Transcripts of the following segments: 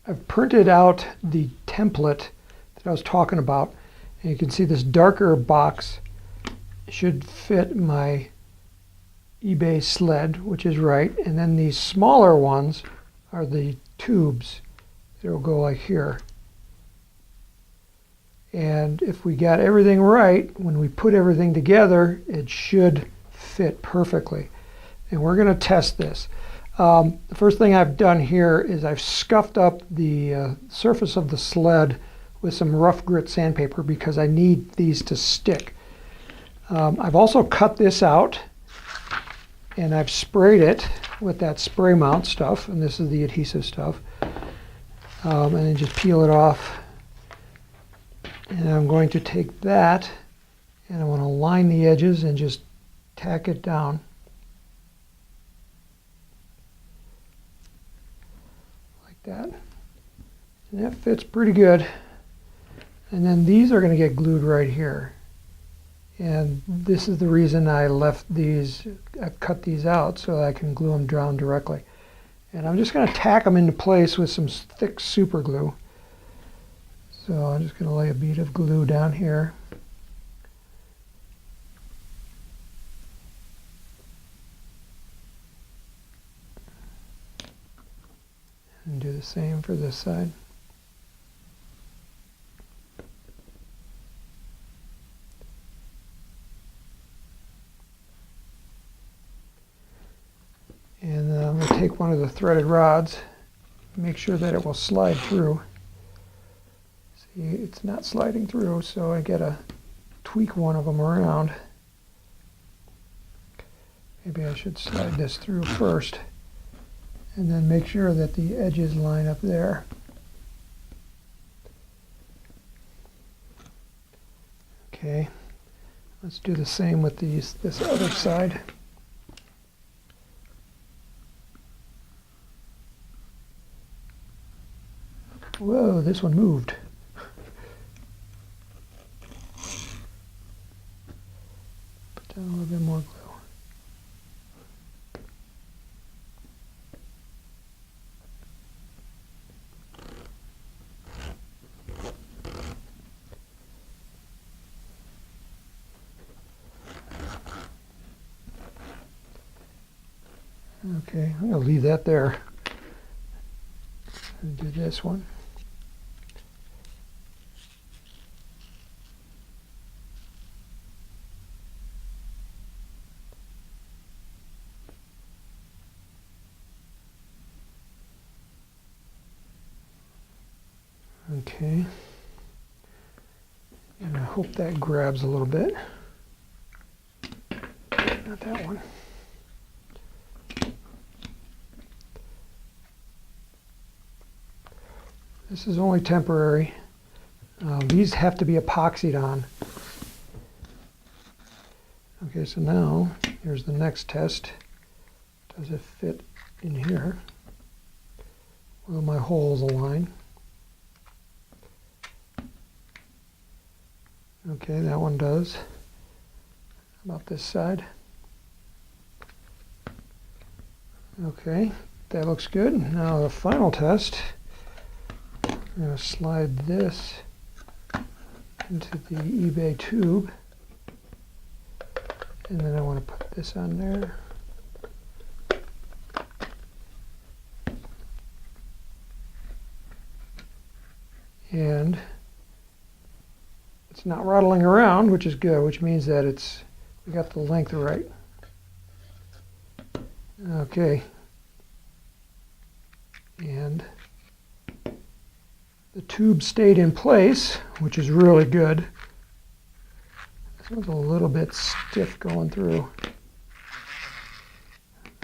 I've printed out the template that I was talking about, and you can see this darker box should fit my eBay sled, which is right, and then these smaller ones are the tubes that will go like here. And if we got everything right, when we put everything together, it should fit perfectly. And we're going to test this. The first thing I've done here is I've scuffed up the surface of the sled with some rough grit sandpaper because I need these to stick. I've also cut this out and I've sprayed it with that spray mount stuff, and this is the adhesive stuff. And then just peel it off. And I'm going to take that and I want to line the edges and just tack it down. That, and that fits pretty good. And then these are going to get glued right here, and this is the reason I left these, I cut these out so that I can glue them down directly. And I'm just going to tack them into place with some thick super glue. So I'm just going to lay a bead of glue down here. And do the same for this side. And then I'm going to take one of the threaded rods, make sure that it will slide through. See, it's not sliding through, so I got to tweak one of them around. Maybe I should slide this through first, and then make sure that the edges line up there. Okay, let's do the same with this other side. Whoa, this one moved. Put down a little bit more glue. Okay, I'm going to leave that there and do this one. Okay, and I hope that grabs a little bit. Not that one. This is only temporary. These have to be epoxied on. Okay, so now here's the next test. Does it fit in here? Will my holes align? Okay, that one does. How about this side? Okay, that looks good. Now the final test. I'm going to slide this into the eBay tube, and then I want to put this on there. And it's not rattling around, which is good, which means that we got the length right. Okay. And the tube stayed in place, which is really good. This one's a little bit stiff going through.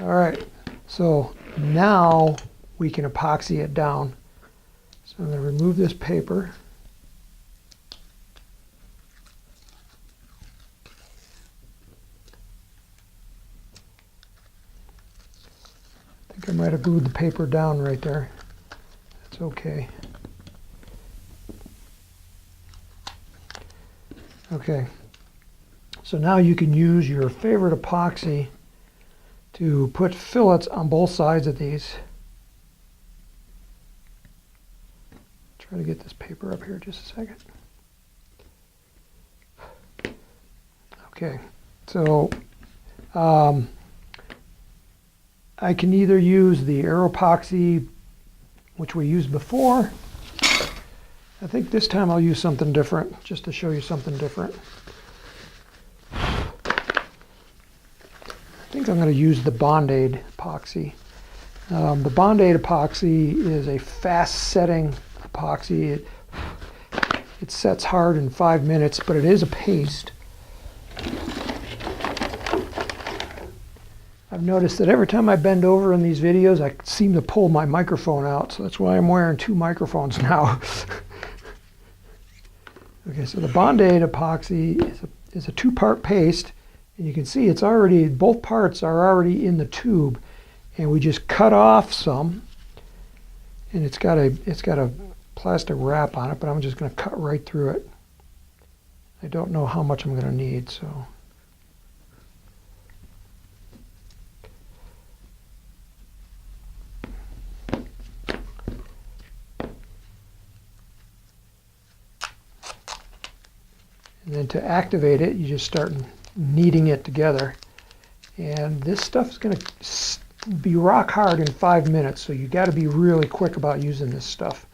All right, so now we can epoxy it down. So I'm going to remove this paper. I think I might have glued the paper down right there. That's okay. Okay, so now you can use your favorite epoxy to put fillets on both sides of these. Try to get this paper up here just a second. Okay, so I can either use the Epoxy, which we used before. I think this time I'll use something different, just to show you something different. I think I'm going to use the Bond-Aide epoxy. The Bond-Aide epoxy is a fast-setting epoxy. It sets hard in 5 minutes, but it is a paste. I've noticed that every time I bend over in these videos, I seem to pull my microphone out, so that's why I'm wearing 2 microphones now. Okay, so the Bond-Aide epoxy is a 2-part paste, and you can see it's already, both parts are already in the tube, and we just cut off some, and it's got a plastic wrap on it, but I'm just going to cut right through it. I don't know how much I'm going to need, so. And then to activate it, you just start kneading it together. And this stuff is going to be rock hard in 5 minutes, so you got to be really quick about using this stuff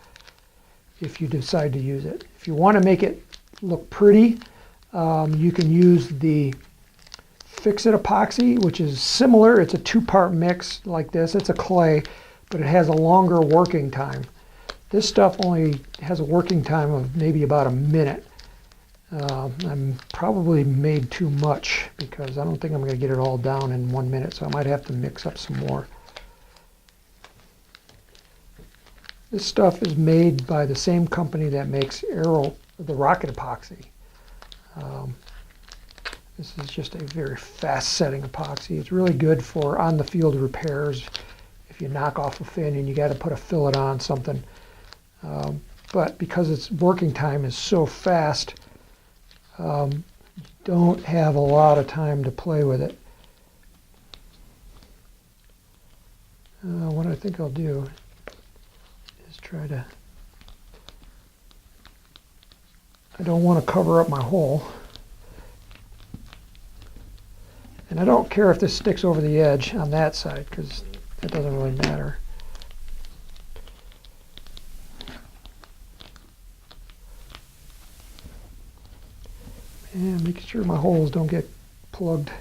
if you decide to use it. If you want to make it look pretty, you can use the Fix-It epoxy, which is similar. It's a 2-part mix like this. It's a clay, but it has a longer working time. This stuff only has a working time of maybe about a minute. I'm probably made too much because I don't think I'm going to get it all down in 1 minute, so I might have to mix up some more. This stuff is made by the same company that makes the rocket epoxy. This is just a very fast-setting epoxy. It's really good for on-the-field repairs if you knock off a fin and you got to put a fillet on something. But because its working time is so fast, don't have a lot of time to play with it. What I think I'll do is try to, I don't want to cover up my hole. And I don't care if this sticks over the edge on that side, because that doesn't really matter. And making sure my holes don't get plugged.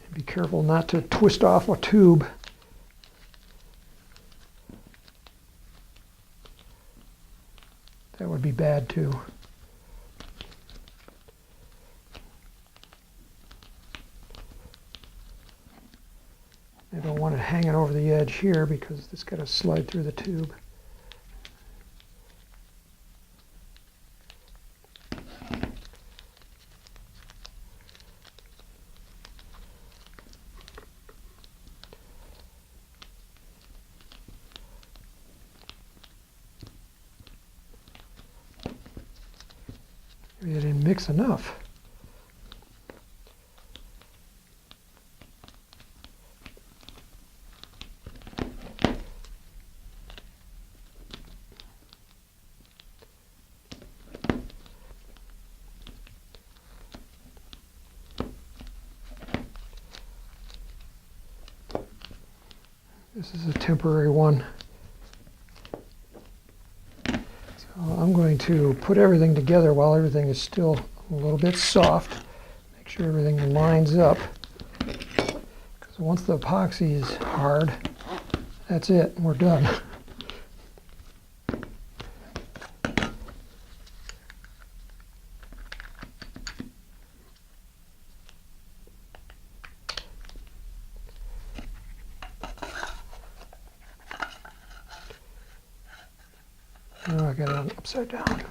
And be careful not to twist off a tube. That would be bad too. I don't want it hanging over the edge here because it's got to slide through the tube. Maybe I didn't mix enough. This is a temporary one. So I'm going to put everything together while everything is still a little bit soft. Make sure everything lines up. Because once the epoxy is hard, that's it, we're done. Oh, I got it upside down.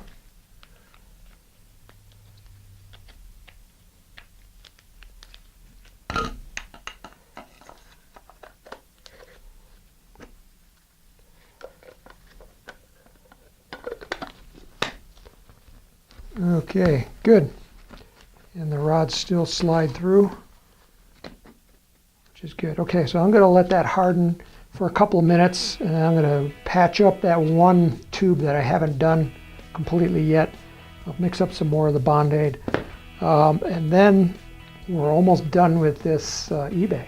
Okay, good. And the rods still slide through, which is good. Okay, so I'm going to let that harden for a couple of minutes, and I'm going to patch up that one tube that I haven't done completely yet. I'll mix up some more of the Bond-Aide. And then we're almost done with this eBay.